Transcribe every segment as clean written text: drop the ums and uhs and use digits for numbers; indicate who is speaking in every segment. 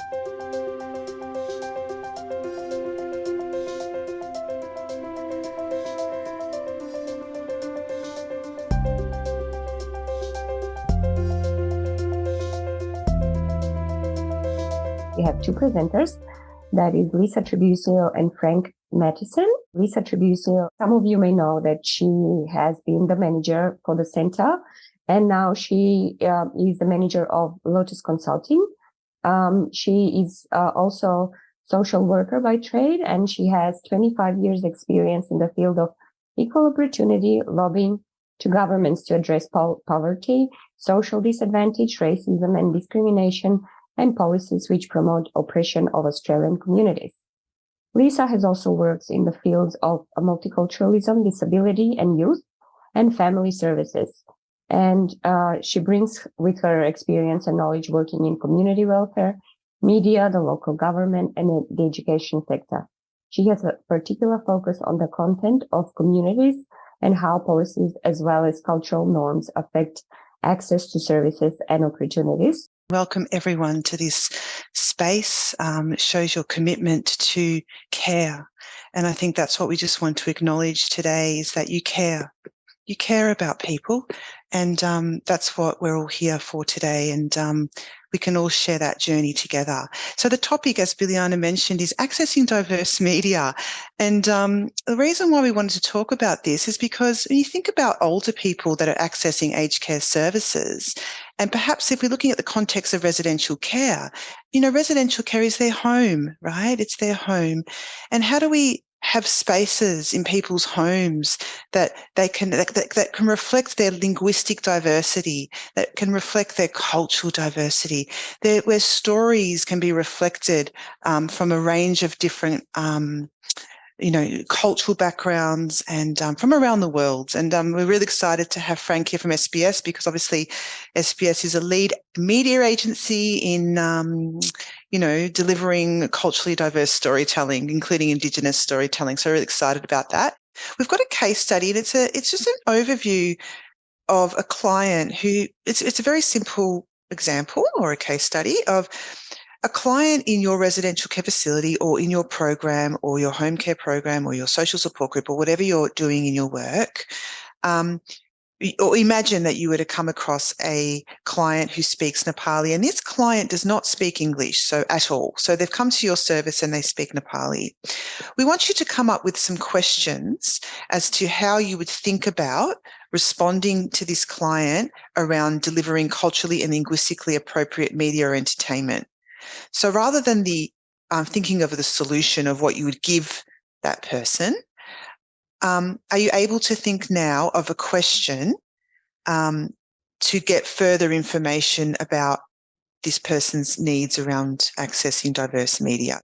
Speaker 1: We have two presenters, that is Lisa Tribuzio and Frank Mathisen. Lisa Tribuzio, some of you may know that she has been the manager for the center, and now she is the manager of Lotus Consulting. She is also social worker by trade, and she has 25 years experience in the field of equal opportunity, lobbying to governments to address poverty, social disadvantage, racism and discrimination, and policies which promote oppression of Australian communities. Lisa has also worked in the fields of multiculturalism, disability and youth, and family services. And she brings with her experience and knowledge working in community welfare, media, the local government, and the education sector. She has a particular focus on the content of communities and how policies as well as cultural norms affect access to services and opportunities.
Speaker 2: Welcome everyone to this space. It shows your commitment to care. And I think that's what we just want to acknowledge today, is that you care. You care about people, and that's what we're all here for today. And we can all share that journey together. So the topic, as Biljana mentioned, is accessing diverse media. And the reason why we wanted to talk about this is because when you think about older people that are accessing aged care services, and perhaps if we're looking at the context of residential care, you know, residential care is their home, right? It's their home. And how do we have spaces in people's homes that they can that can reflect their linguistic diversity, that can reflect their cultural diversity, where stories can be reflected from a range of different cultural backgrounds and from around the world. And we're really excited to have Frank here from SBS, because obviously SBS is a lead media agency in delivering culturally diverse storytelling, including Indigenous storytelling. So we're really excited about that. We've got a case study, and it's just an overview of a client who, it's a very simple example or a case study of a client in your residential care facility or in your program or your home care program or your social support group or whatever you're doing in your work. Or imagine that you were to come across a client who speaks Nepali, and this client does not speak English at all. So they've come to your service and they speak Nepali. We want you to come up with some questions as to how you would think about responding to this client around delivering culturally and linguistically appropriate media or entertainment. So rather than thinking of the solution of what you would give that person, are you able to think now of a question to get further information about this person's needs around accessing diverse media?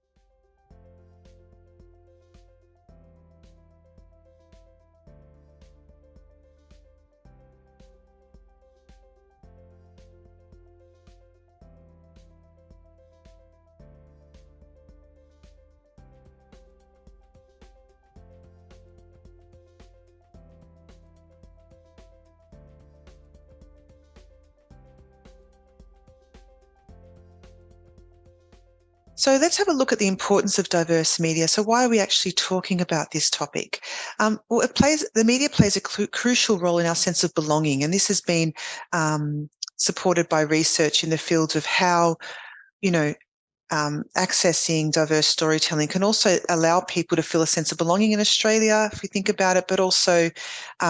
Speaker 2: So let's have a look at the importance of diverse media. So why are we actually talking about this topic? Well, the media plays a crucial role in our sense of belonging, and this has been supported by research in the fields of how, accessing diverse storytelling can also allow people to feel a sense of belonging in Australia, if we think about it, but also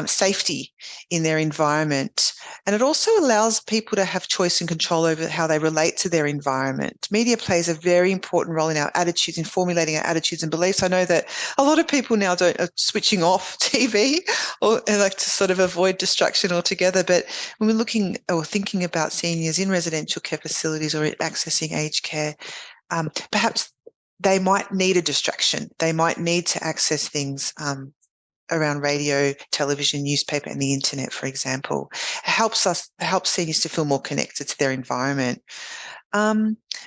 Speaker 2: safety in their environment. And it also allows people to have choice and control over how they relate to their environment. Media plays a very important role in our attitudes, in formulating our attitudes and beliefs. I know that a lot of people now are switching off TV or like to sort of avoid distraction altogether. But when we're looking or thinking about seniors in residential care facilities or accessing aged care, perhaps they might need a distraction. They might need to access things around radio, television, newspaper, and the internet, for example. It helps seniors to feel more connected to their environment.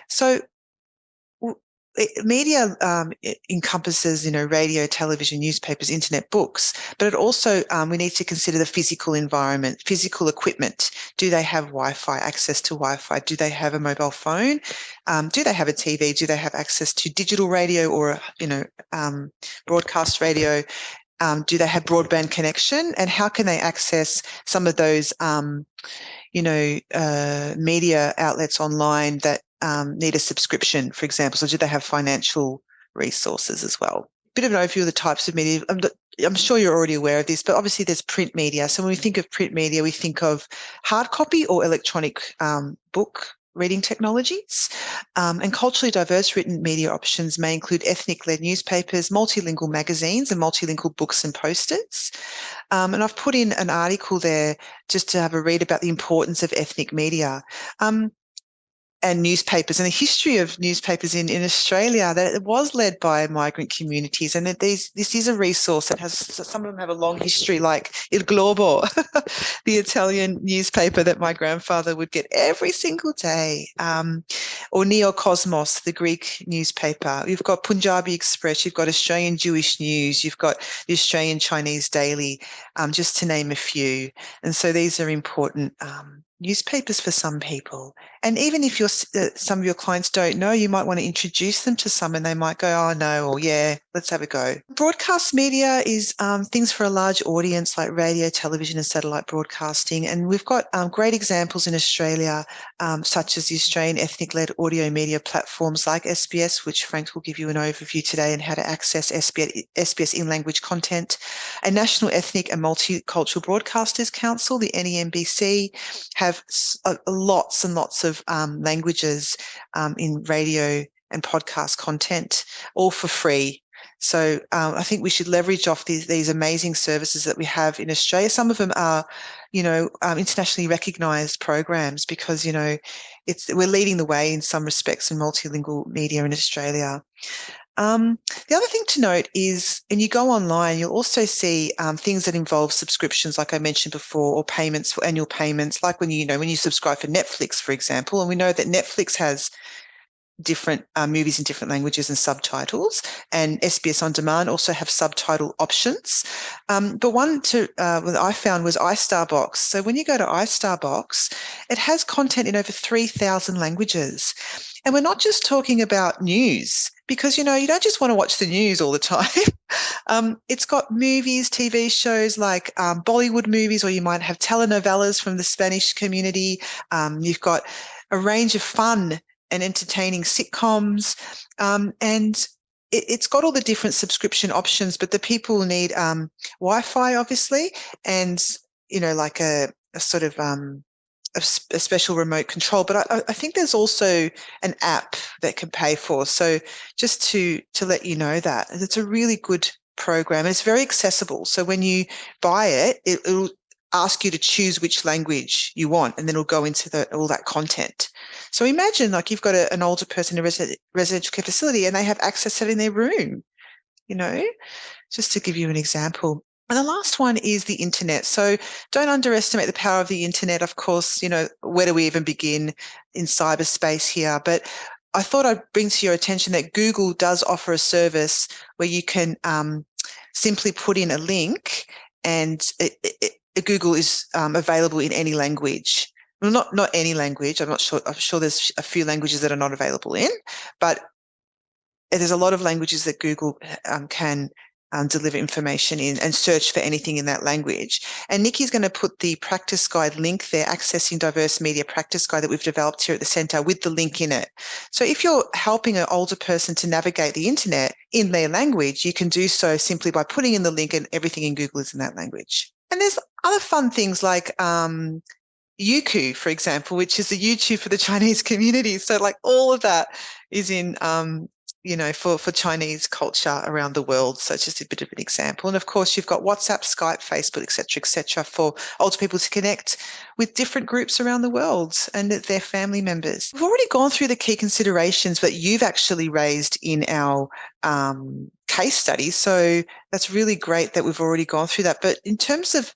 Speaker 2: So media it encompasses, radio, television, newspapers, internet, books, but it also, we need to consider the physical environment, physical equipment. Do they have Wi-Fi, access to Wi-Fi? Do they have a mobile phone? Do they have a TV? Do they have access to digital radio or, broadcast radio? Do they have broadband connection? And how can they access some of those, media outlets online that need a subscription, for example? So do they have financial resources as well? Bit of an overview of the types of media. I'm sure you're already aware of this, but obviously there's print media. So when we think of print media, we think of hard copy or electronic book reading technologies. And culturally diverse written media options may include ethnic-led newspapers, multilingual magazines, and multilingual books and posters. And I've put in an article there just to have a read about the importance of ethnic media. And newspapers and the history of newspapers in Australia, that it was led by migrant communities, and that this is a resource that has, some of them have a long history, like Il Globo, the Italian newspaper that my grandfather would get every single day, or Neocosmos, the Greek newspaper. You've got Punjabi Express, you've got Australian Jewish News, you've got the Australian Chinese Daily, just to name a few. And so these are important newspapers for some people. And even if some of your clients don't know, you might want to introduce them to some, and they might go, oh no, or yeah, let's have a go. Broadcast media is things for a large audience like radio, television and satellite broadcasting. And we've got great examples in Australia, such as the Australian ethnic-led audio media platforms like SBS, which Frank will give you an overview today, and how to access SBS in-language content. A National Ethnic and Multicultural Broadcasters Council, the NEMBC, have lots and lots of languages in radio and podcast content, all for free. So I think we should leverage off these amazing services that we have in Australia. Some of them are, internationally recognised programs, because, we're leading the way in some respects in multilingual media in Australia. The other thing to note is, and you go online, you'll also see things that involve subscriptions, like I mentioned before, or payments, for annual payments, like when you subscribe for Netflix, for example. And we know that Netflix has different movies in different languages and subtitles, and SBS On Demand also have subtitle options. But one that I found was iStarbox. So when you go to iStarbox, it has content in over 3,000 languages. And we're not just talking about news, because, you don't just want to watch the news all the time. It's got movies, TV shows like Bollywood movies, or you might have telenovelas from the Spanish community. You've got a range of fun and entertaining sitcoms, and it's got all the different subscription options, but the people need Wi-Fi, obviously, and, like a sort of a special remote control. But I think there's also an app that can pay for. So just to let you know that it's a really good program, and it's very accessible. So when you buy it, it'll ask you to choose which language you want, and then it'll go into all that content. So imagine, like, you've got an older person in a residential care facility, and they have access to it in their room, just to give you an example. And the last one is the internet. So don't underestimate the power of the internet. Of course, where do we even begin in cyberspace here? But I thought I'd bring to your attention that Google does offer a service where you can simply put in a link, and Google is available in any language. Well, not any language. I'm sure there's a few languages that are not available in, but there's a lot of languages that Google can deliver information in, and search for anything in that language. And Nikki's going to put the practice guide link there, Accessing Diverse Media Practice Guide, that we've developed here at the centre, with the link in it. So if you're helping an older person to navigate the internet in their language, you can do so simply by putting in the link, and everything in Google is in that language. And there's other fun things like Youku, for example, which is the YouTube for the Chinese community. So like all of that is in for Chinese culture around the world. So it's just a bit of an example. And of course, you've got WhatsApp, Skype, Facebook, et cetera, for older people to connect with different groups around the world and their family members. We've already gone through the key considerations that you've actually raised in our case study. So that's really great that we've already gone through that. But in terms of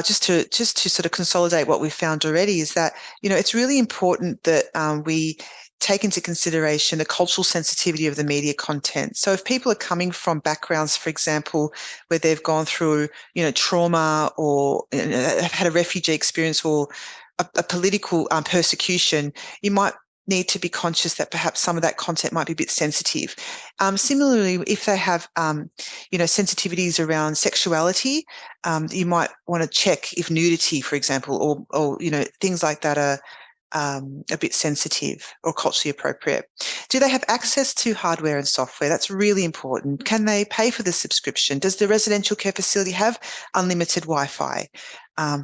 Speaker 2: just to sort of consolidate what we've found already, is that, it's really important that we take into consideration the cultural sensitivity of the media content. So if people are coming from backgrounds, for example, where they've gone through, trauma or have had a refugee experience or a political persecution, you might need to be conscious that perhaps some of that content might be a bit sensitive. Similarly, if they have, sensitivities around sexuality, you might want to check if nudity, for example, or things like that are a bit sensitive or culturally appropriate. Do they have access to hardware and software? That's really important. Can they pay for the subscription? Does the residential care facility have unlimited Wi-Fi,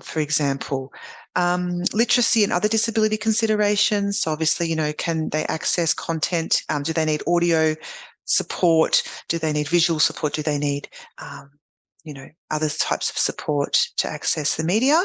Speaker 2: for example? Literacy and other disability considerations. So obviously, can they access content? Do they need audio support? Do they need visual support? Do they need, other types of support to access the media?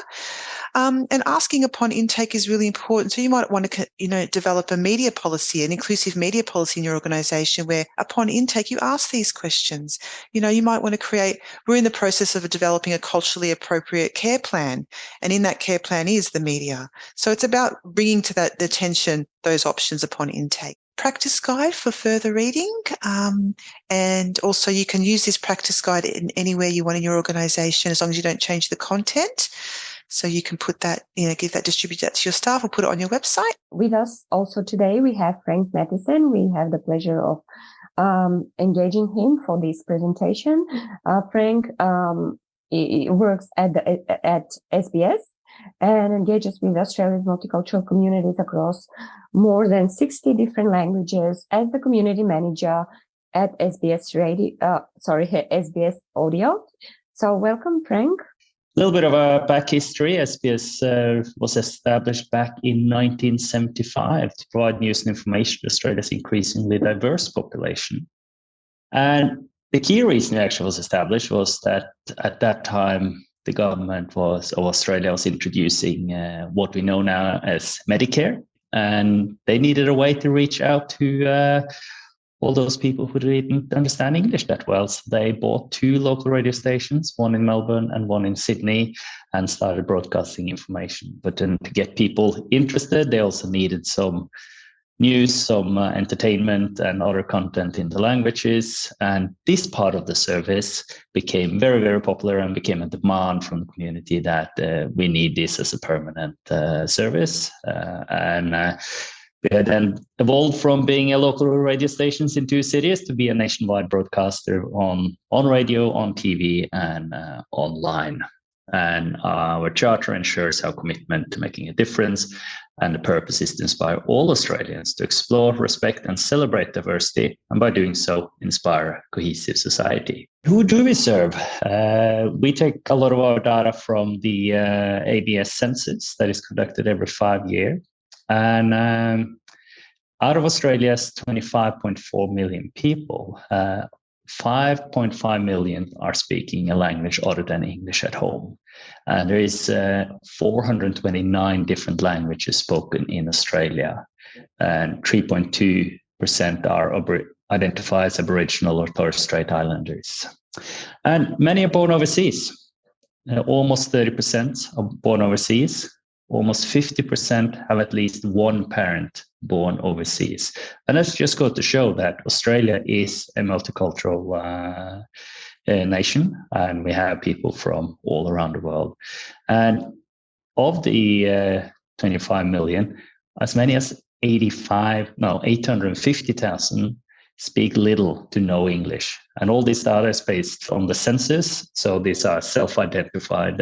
Speaker 2: And asking upon intake is really important. So you might want to, develop a media policy, an inclusive media policy in your organisation where upon intake you ask these questions. You might want to we're in the process of developing a culturally appropriate care plan. And in that care plan is the media. So it's about bringing to the attention those options upon intake. Practice guide for further reading. And also you can use this practice guide in anywhere you want in your organisation as long as you don't change the content. So you can put that, distribute that to your staff or put it on your website.
Speaker 1: With us also today, we have Frank Mathisen. We have the pleasure of engaging him for this presentation. Frank he works at SBS and engages with Australia's multicultural communities across more than 60 different languages as the community manager at SBS SBS Audio. So welcome, Frank.
Speaker 3: A little bit of a back history. SBS was established back in 1975 to provide news and information to Australia's increasingly diverse population. And the key reason it actually was established was that at that time, the government of Australia was introducing what we know now as Medicare. And they needed a way to reach out to all those people who didn't understand English that well. So they bought 2 local radio stations, one in Melbourne and one in Sydney, and started broadcasting information. But then to get people interested, they also needed some news, some entertainment and other content in the languages. And this part of the service became very, very popular and became a demand from the community that we need this as a permanent service. We had then evolved from being a local radio stations in 2 cities to be a nationwide broadcaster on radio, on TV, and online. And our charter ensures our commitment to making a difference. And the purpose is to inspire all Australians to explore, respect, and celebrate diversity. And by doing so, inspire a cohesive society. Who do we serve? We take a lot of our data from the ABS census that is conducted every 5 years. And out of Australia's 25.4 million people, 5.5 million are speaking a language other than English at home. And there is 429 different languages spoken in Australia, and 3.2% are identified as Aboriginal or Torres Strait Islanders. And many are born overseas. Almost 30% are born overseas. Almost 50% have at least one parent born overseas. And that's just got to show that Australia is a multicultural nation, and we have people from all around the world. And of the 25 million, as many as 850,000 speak little to no English. And all this data is based on the census. So these are self-identified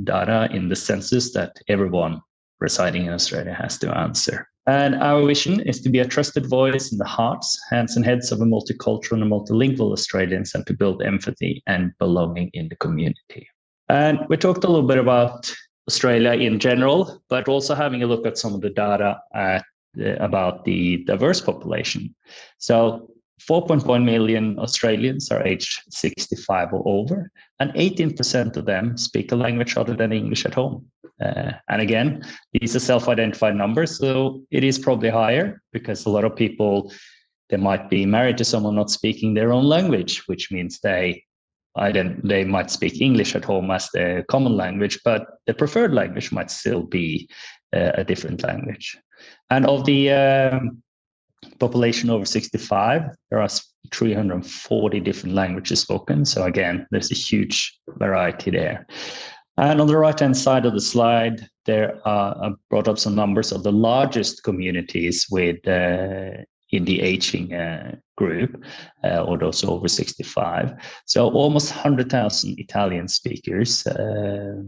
Speaker 3: data in the census that everyone residing in Australia has to answer. And our vision is to be a trusted voice in the hearts, hands and heads of a multicultural and multilingual Australians, and to build empathy and belonging in the community. And we talked a little bit about Australia in general, but also having a look at some of the data about the diverse population. So 4.1 million Australians are aged 65 or over, and 18% of them speak a language other than English at home. And again, these are self-identified numbers, so it is probably higher because a lot of people, they might be married to someone not speaking their own language, which means they might speak English at home as their common language, but the preferred language might still be a different language. And of the population over 65, there are 340 different languages spoken. So again, there's a huge variety there. And on the right-hand side of the slide, there are I brought up some numbers of the largest communities with in the aging group, or those over 65. So almost 100,000 Italian speakers are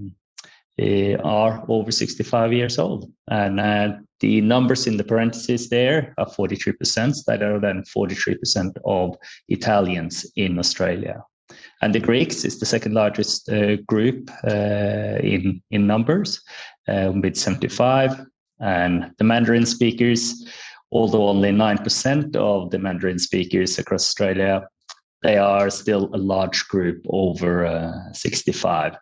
Speaker 3: over 65 years old. And the numbers in the parentheses there are 43%, that are then 43% of Italians in Australia. And the Greeks is the second largest group in numbers, with 75. And the Mandarin speakers, although only 9% of the Mandarin speakers across Australia, they are still a large group over 65.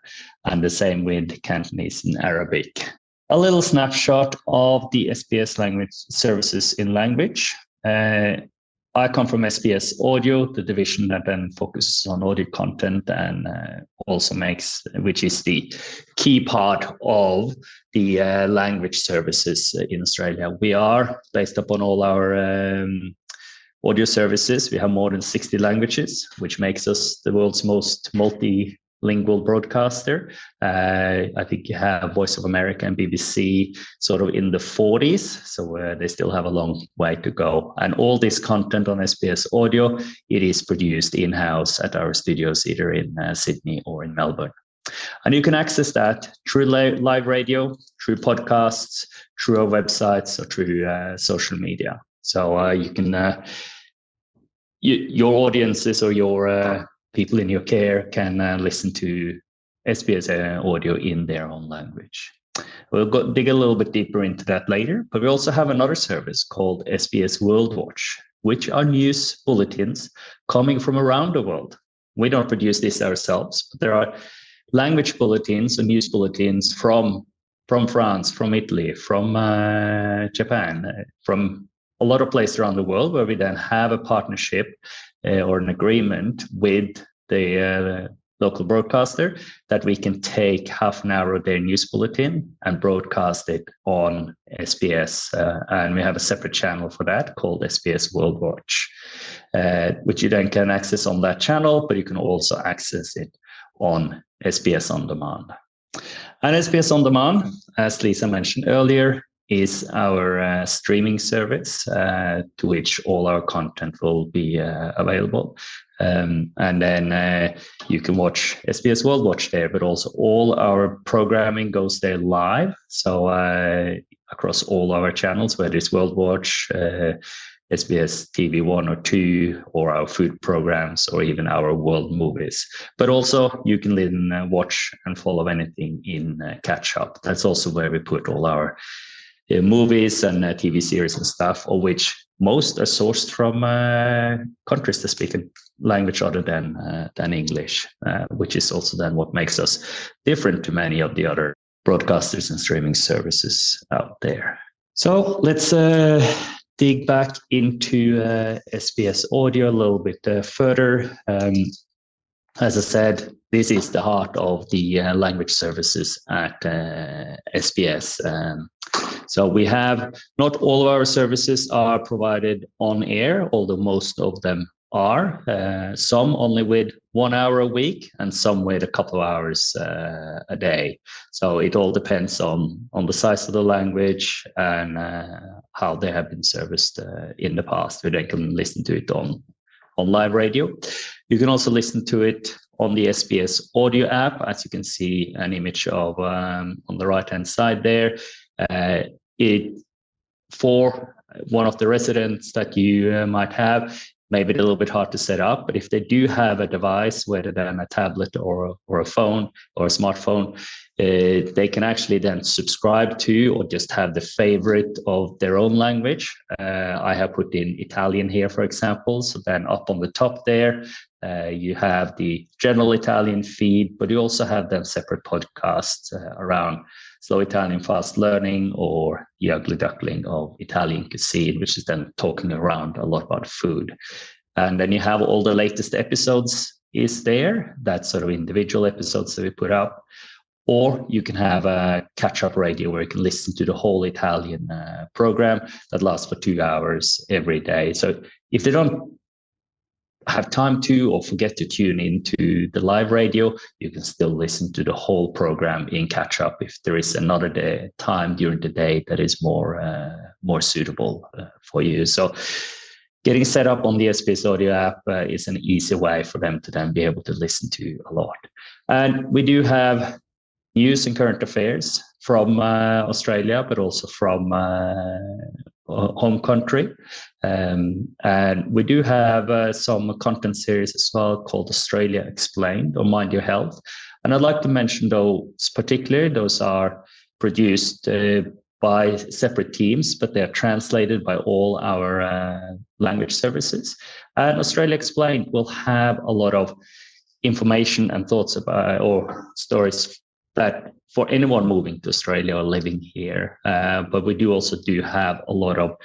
Speaker 3: And the same with Cantonese and Arabic. A little snapshot of the SBS language services in language. I come from SBS Audio, the division that then focuses on audio content and also makes, which is the key part of the language services in Australia. We are based upon all our audio services. We have more than 60 languages, which makes us the world's most multilingual broadcaster. I think you have Voice of America and BBC sort of in the 40s, so they still have a long way to go. And all this content on SBS Audio, it is produced in-house at our studios, either in Sydney or in Melbourne. And you can access that through live radio, through podcasts, through our websites, or through social media. So you can, your audiences or your people in your care can listen to SBS audio in their own language. We'll dig a little bit deeper into that later, but we also have another service called SBS World Watch, which are news bulletins coming from around the world. We don't produce this ourselves, but there are language bulletins or news bulletins from France, from Italy, from Japan, from a lot of places around the world, where we then have a partnership or an agreement with the local broadcaster that we can take half an hour of their news bulletin and broadcast it on SBS. And we have a separate channel for that called SBS World Watch, which you then can access on that channel, but you can also access it on SBS On Demand. And SBS On Demand, as Lisa mentioned earlier, is our streaming service to which all our content will be available. And then you can watch SBS World Watch there, but also all our programming goes there live. So across all our channels, whether it's World Watch, SBS TV 1 or 2, or our food programs, or even our world movies. But also you can then watch and follow anything in Catch Up. That's also where we put all our movies and TV series and stuff, of which most are sourced from countries that speak a language other than English, which is also then what makes us different to many of the other broadcasters and streaming services out there. So let's dig back into SBS Audio a little bit further. As I said, this is the heart of the language services at SBS. So we have, not all of our services are provided on air, although most of them are. Some only with 1 hour a week, and some with a couple of hours a day. So it all depends on the size of the language and how they have been serviced in the past. So they can listen to it on live radio. You can also listen to it on the SBS Audio app, as you can see an image of on the right-hand side there. For one of the residents that you might have, maybe a little bit hard to set up, but if they do have a device, whether they're a tablet or a phone or a smartphone, they can actually then subscribe to or just have the favorite of their own language. I have put in Italian here, for example. So then up on the top there, you have the general Italian feed, but you also have then separate podcasts around Slow Italian Fast Learning or The Ugly Duckling of Italian Cuisine, which is then talking around a lot about food. And then you have all the latest episodes is there. That's sort of individual episodes that we put out. or you can have a catch-up radio where you can listen to the whole Italian program that lasts for 2 hours every day. So if they don't have time to or forget to tune into the live radio, you can still listen to the whole program in catch up if there is another time during the day that is more suitable for you. So getting set up on the SBS Audio app is an easy way for them to then be able to listen to a lot. And we do have news and current affairs from Australia, but also from home country. And we do have some content series as well called Australia Explained or Mind Your Health. And I'd like to mention those particularly. Those are produced by separate teams, but they're translated by all our language services. And Australia Explained will have a lot of information and thoughts about or stories that for anyone moving to Australia or living here. But we do also have a lot of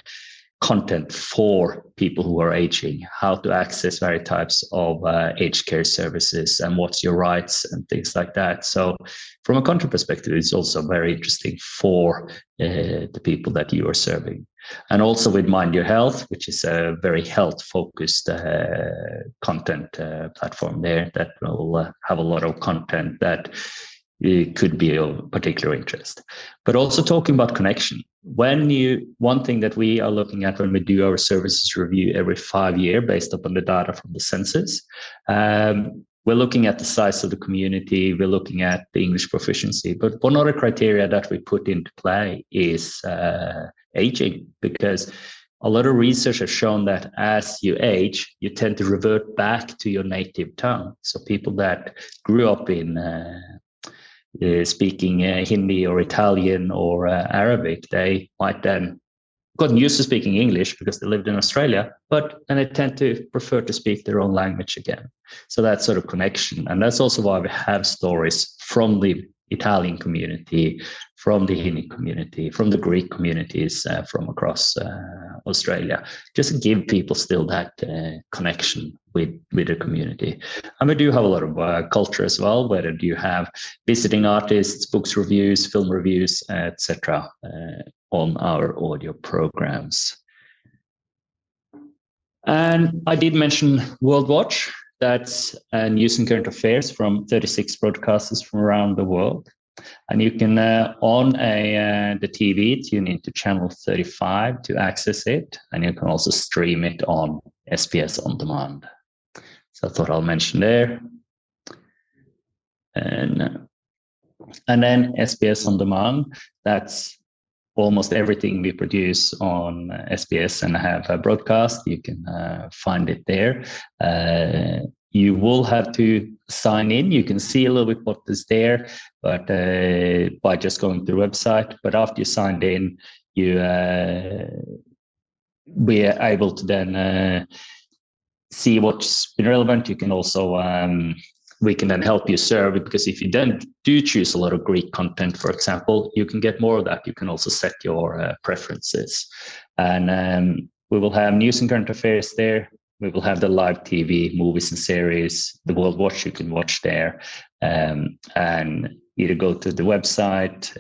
Speaker 3: content for people who are aging, how to access various types of aged care services and what's your rights and things like that. So from a content perspective, it's also very interesting for the people that you are serving. And also with Mind Your Health, which is a very health-focused content platform there that will have a lot of content that it could be of particular interest. But also talking about connection. One thing that we are looking at when we do our services review every 5 years based upon the data from the census, we're looking at the size of the community, we're looking at the English proficiency. But one other criteria that we put into play is aging, because a lot of research has shown that as you age, you tend to revert back to your native tongue. So people that grew up in speaking Hindi or Italian or Arabic, they might then gotten used to speaking English because they lived in Australia, but then they tend to prefer to speak their own language again. So that sort of connection. And that's also why we have stories from the Italian community, from the Hindi community, from the Greek communities from across Australia, just to give people still that connection with the community. And we do have a lot of culture as well, whether you have visiting artists, books reviews, film reviews, etc. On our audio programs. And I did mention World Watch. That's news and current affairs from 36 broadcasters from around the world. And you can, on the TV, tune into channel 35 to access it. And you can also stream it on SBS On Demand. So I thought I'll mention there. And then SBS On Demand, that's almost everything we produce on SBS and have a broadcast. You can find it there. You will have to sign in. You can see a little bit what is there, but by just going to the website. But after you signed in, you we are able to then see what's been relevant. You can also we can then help you serve it, because if you then do choose a lot of Greek content, for example, you can get more of that. You can also set your preferences. And we will have news and current affairs there. We will have the live TV, movies and series, the World Watch you can watch there. And either go to the website,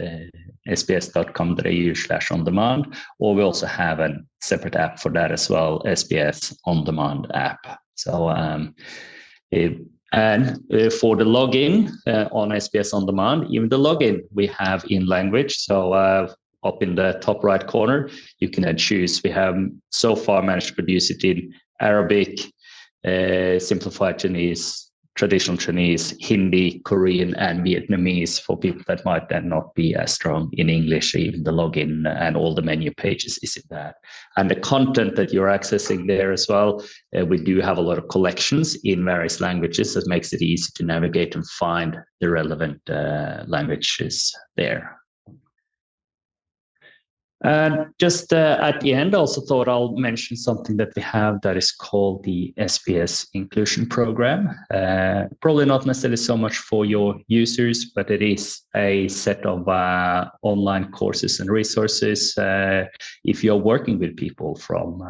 Speaker 3: sbs.com.au/on-demand, or we also have a separate app for that as well, SBS On Demand app. So, for the login on SBS On Demand, even the login we have in language. So up in the top right corner, you can then choose. We have so far managed to produce it in Arabic, simplified Chinese, traditional Chinese, Hindi, Korean, and Vietnamese for people that might then not be as strong in English. Even the login and all the menu pages is in that. And the content that you're accessing there as well, we do have a lot of collections in various languages that makes it easy to navigate and find the relevant languages there. And just at the end, I also thought I'll mention something that we have that is called the SBS Inclusion Program. Probably not necessarily so much for your users, but it is a set of online courses and resources if you're working with people from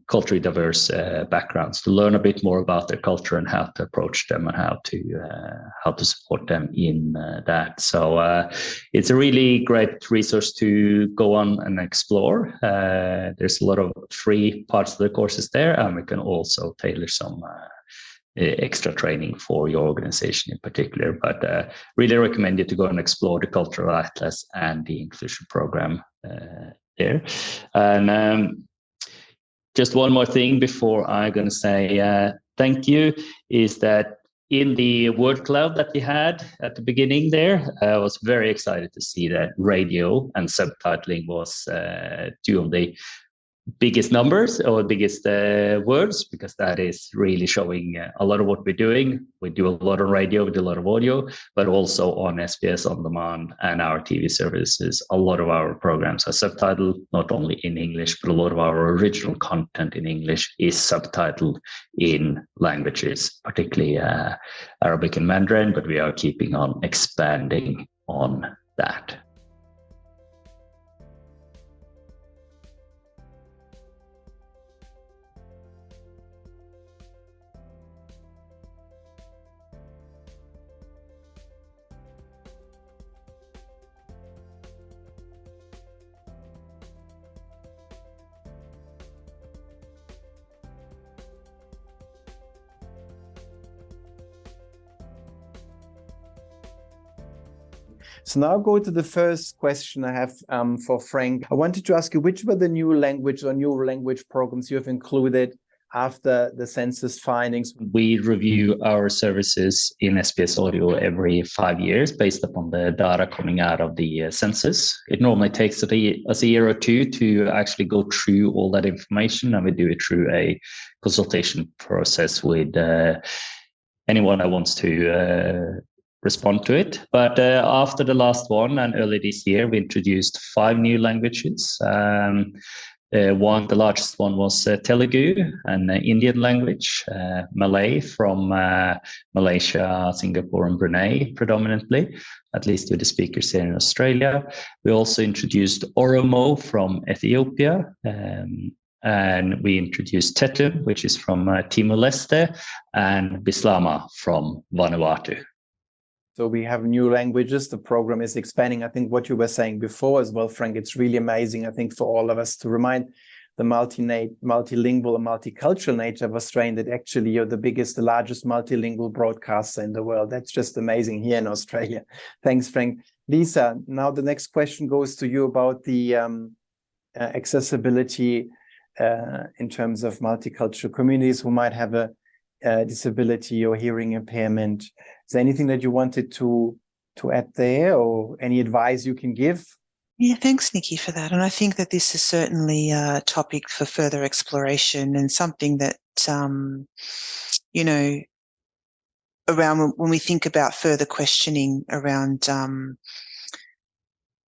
Speaker 3: culturally diverse backgrounds, to learn a bit more about their culture and how to approach them and how to support them in that. So it's a really great resource to go on and explore. There's a lot of free parts of the courses there, and we can also tailor some extra training for your organization in particular. But really recommend you to go and explore the Cultural Atlas and the Inclusion Program there. And just one more thing before I'm going to say thank you is that in the word cloud that we had at the beginning there, I was very excited to see that radio and subtitling was two of the biggest numbers or biggest words, because that is really showing a lot of what we're doing. We do a lot on radio, we do a lot of audio, but also on SBS On Demand and our TV services. A lot of our programs are subtitled, not only in English, but a lot of our original content in English is subtitled in languages, particularly Arabic and Mandarin, but we are keeping on expanding on that.
Speaker 4: So now I'll go to the first question I have for Frank. I wanted to ask you, which were the new language or new language programs you have included after the census findings?
Speaker 3: We review our services in SBS Audio every 5 years based upon the data coming out of the census. It normally takes us a year or two to actually go through all that information, and we do it through a consultation process with anyone that wants to respond to it. But after the last one and early this year, we introduced 5 new languages. The largest one was Telugu, an Indian language, Malay from Malaysia, Singapore, and Brunei predominantly, at least with the speakers here in Australia. We also introduced Oromo from Ethiopia, and we introduced Tetum, which is from Timor-Leste, and Bislama from Vanuatu.
Speaker 4: So we have new languages. The program is expanding. I think what you were saying before as well, Frank, it's really amazing, I think, for all of us to remind the multilingual and multicultural nature of Australia, that actually you're the largest multilingual broadcaster in the world. That's just amazing here in Australia. Thanks, Frank. Lisa, now the next question goes to you about the accessibility in terms of multicultural communities who might have a disability or hearing impairment. Is there anything that you wanted to add there, or any advice you can give?
Speaker 2: Yeah, thanks, Nikki, for that. And I think that this is certainly a topic for further exploration, and something that, around when we think about further questioning around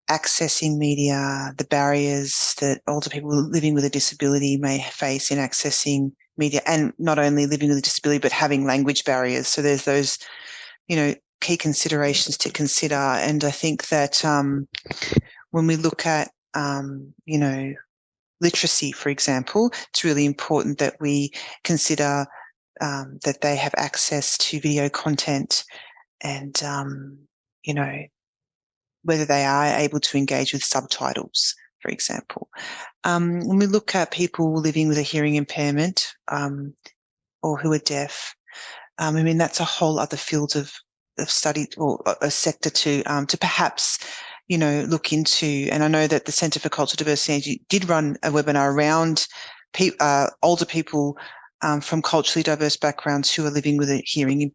Speaker 2: accessing media, the barriers that older people living with a disability may face in accessing media, and not only living with a disability, but having language barriers. So there's those, key considerations to consider. And I think that when we look at, literacy, for example, it's really important that we consider that they have access to video content, and, whether they are able to engage with subtitles, for example. When we look at people living with a hearing impairment or who are deaf, that's a whole other field of study, or a sector to perhaps, look into. And I know that the Centre for Cultural Diversity did run a webinar around older people from culturally diverse backgrounds who are living with a hearing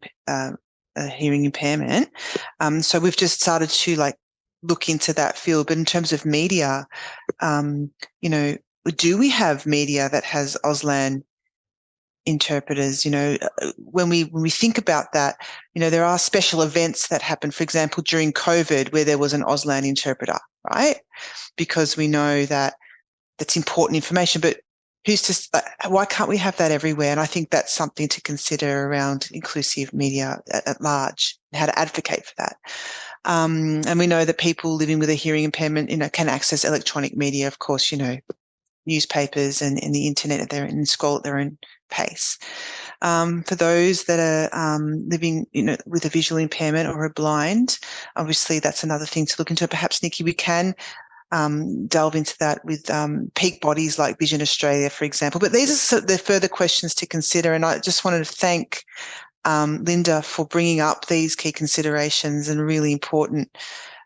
Speaker 2: impairment. So we've just started to look into that field. But in terms of media, do we have media that has Auslan interpreters? When we think about that, there are special events that happen, for example, during COVID, where there was an Auslan interpreter, right? Because we know that that's important information, but why can't we have that everywhere? And I think that's something to consider around inclusive media at large, how to advocate for that. And we know that people living with a hearing impairment, can access electronic media, of course, newspapers and the internet at their and scroll at their own pace. For those that are living, with a visual impairment or are blind, obviously that's another thing to look into. Perhaps, Nikki, we can delve into that with peak bodies like Vision Australia, for example. But these are the further questions to consider, and I just wanted to thank Linda for bringing up these key considerations and really important,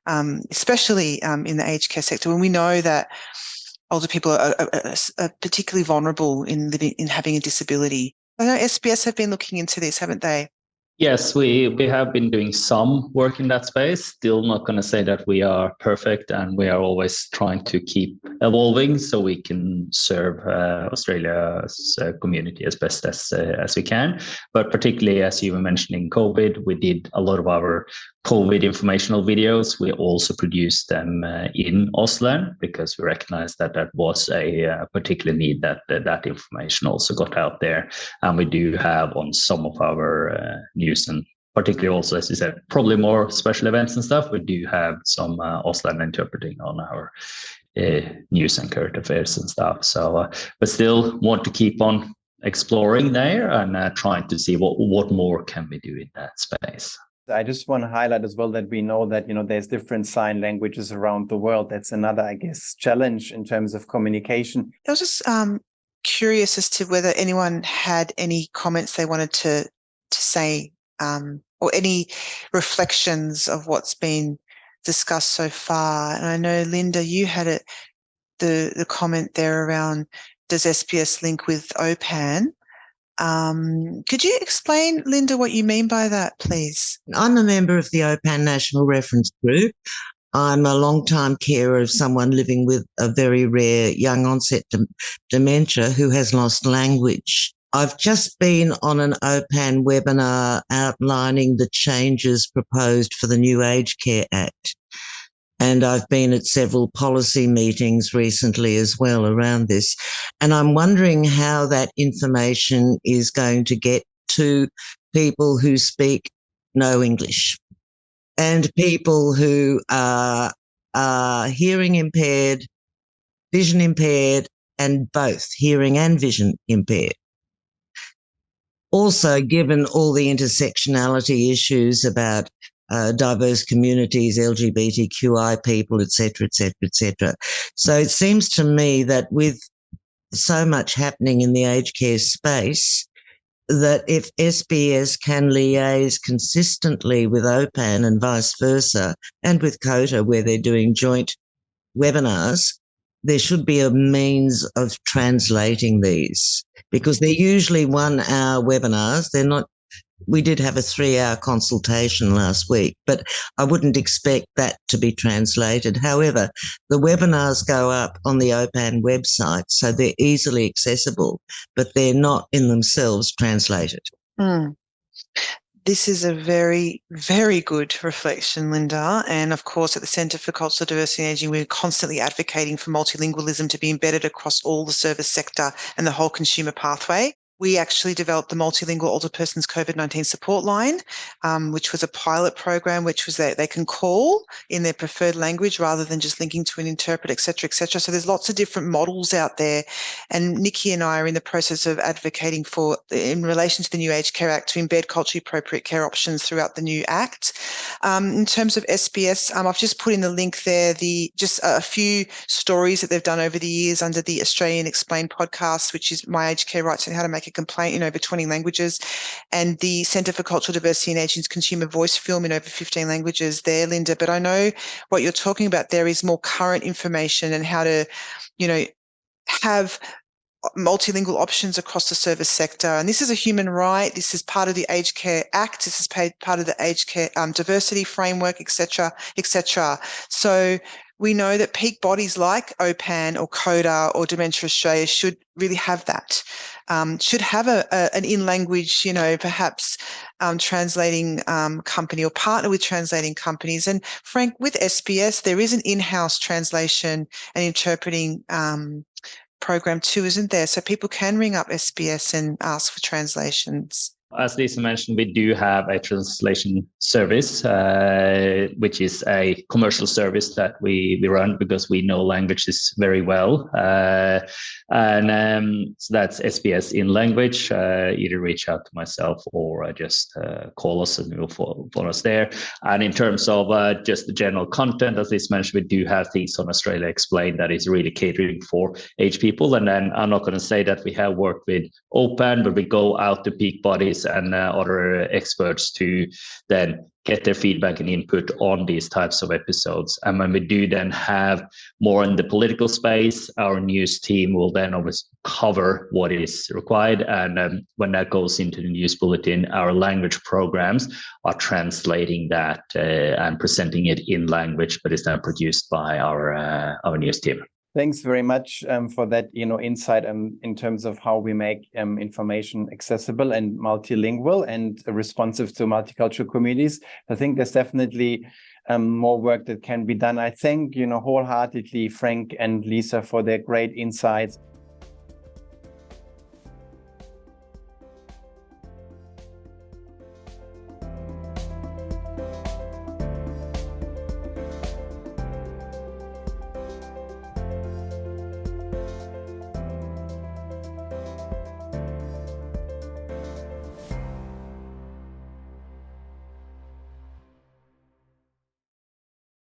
Speaker 2: especially in the aged care sector, when we know that older people are particularly vulnerable in having a disability. I know SBS have been looking into this, haven't they?
Speaker 3: Yes, we have been doing some work in that space. Still not going to say that we are perfect, and we are always trying to keep evolving so we can serve Australia's community as best as we can. But particularly, as you were mentioning, COVID, we did a lot of our COVID informational videos. We also produced them in Auslan because we recognized that that was a particular need, that information also got out there. And we do have on some of our news, and particularly also, as you said, probably more special events and stuff, we do have some Auslan interpreting on our news and current affairs and stuff. So, but still want to keep on exploring there and trying to see what more can we do in that space.
Speaker 4: I just want to highlight as well that we know that, there's different sign languages around the world. That's another, I guess, challenge in terms of communication.
Speaker 2: I was just curious as to whether anyone had any comments they wanted to say, or any reflections of what's been discussed so far. And I know, Linda, you had the comment there around, does SPS link with OPAN? Could you explain, Linda, what you mean by that, please?
Speaker 5: I'm a member of the OPAN National Reference Group. I'm a long-time carer of someone living with a very rare young onset dementia who has lost language. I've just been on an OPAN webinar outlining the changes proposed for the new Aged Care Act. And I've been at several policy meetings recently as well around this. And I'm wondering how that information is going to get to people who speak no English and people who are hearing impaired, vision impaired, and both hearing and vision impaired. Also, given all the intersectionality issues about diverse communities, LGBTQI people, et cetera, et cetera, et cetera. So it seems to me that with so much happening in the aged care space, that if SBS can liaise consistently with OPAN and vice versa, and with COTA, where they're doing joint webinars, there should be a means of translating these, because they're usually 1 hour webinars. They're not. We did have a 3-hour consultation last week, but I wouldn't expect that to be translated. However, the webinars go up on the OPAN website, so they're easily accessible, but they're not in themselves translated.
Speaker 2: This is a very, very good reflection, Linda. And of course, at the Centre for Cultural Diversity and Ageing, we're constantly advocating for multilingualism to be embedded across all the service sector and the whole consumer pathway. We actually developed the Multilingual Older Persons COVID-19 Support Line, which was a pilot program, which was that they can call in their preferred language rather than just linking to an interpreter, et cetera, et cetera. So there's lots of different models out there. And Nikki and I are in the process of advocating for, in relation to the new Aged Care Act, to embed culturally appropriate care options throughout the new Act. In terms of SBS, I've just put in the link there, just a few stories that they've done over the years under the Australian Explained podcast, which is My Aged Care Rights and How to Make a Complaint in over 20 languages, and the Centre for Cultural Diversity and Ageing's consumer voice film in over 15 languages there, Linda. But I know what you're talking about there is more current information and how to, have multilingual options across the service sector. And this is a human right. This is part of the Aged Care Act. This is part of the Aged Care diversity framework, et cetera, et cetera. So we know that peak bodies like OPAN or COTA or Dementia Australia should really have that, should have an in-language, perhaps translating company or partner with translating companies. And Frank, with SBS, there is an in-house translation and interpreting program too, isn't there? So people can ring up SBS and ask for translations.
Speaker 3: As Lisa mentioned, we do have a translation service, which is a commercial service that we run because we know languages very well. So that's SBS in language. Either reach out to myself or just call us and you'll follow us there. And in terms of just the general content, as Lisa mentioned, we do have things on Australia Explained that is really catering for age people. And then I'm not going to say that we have worked with Open, but we go out to peak bodies and other experts to then get their feedback and input on these types of episodes. And when we do then have more in the political space, our news team will then always cover what is required. And when that goes into the news bulletin, our language programs are translating that and presenting it in language, but it's then produced by our news team.
Speaker 4: Thanks very much for that, insight in terms of how we make information accessible and multilingual and responsive to multicultural communities. I think there's definitely more work that can be done. I thank, wholeheartedly Frank and Lisa for their great insights.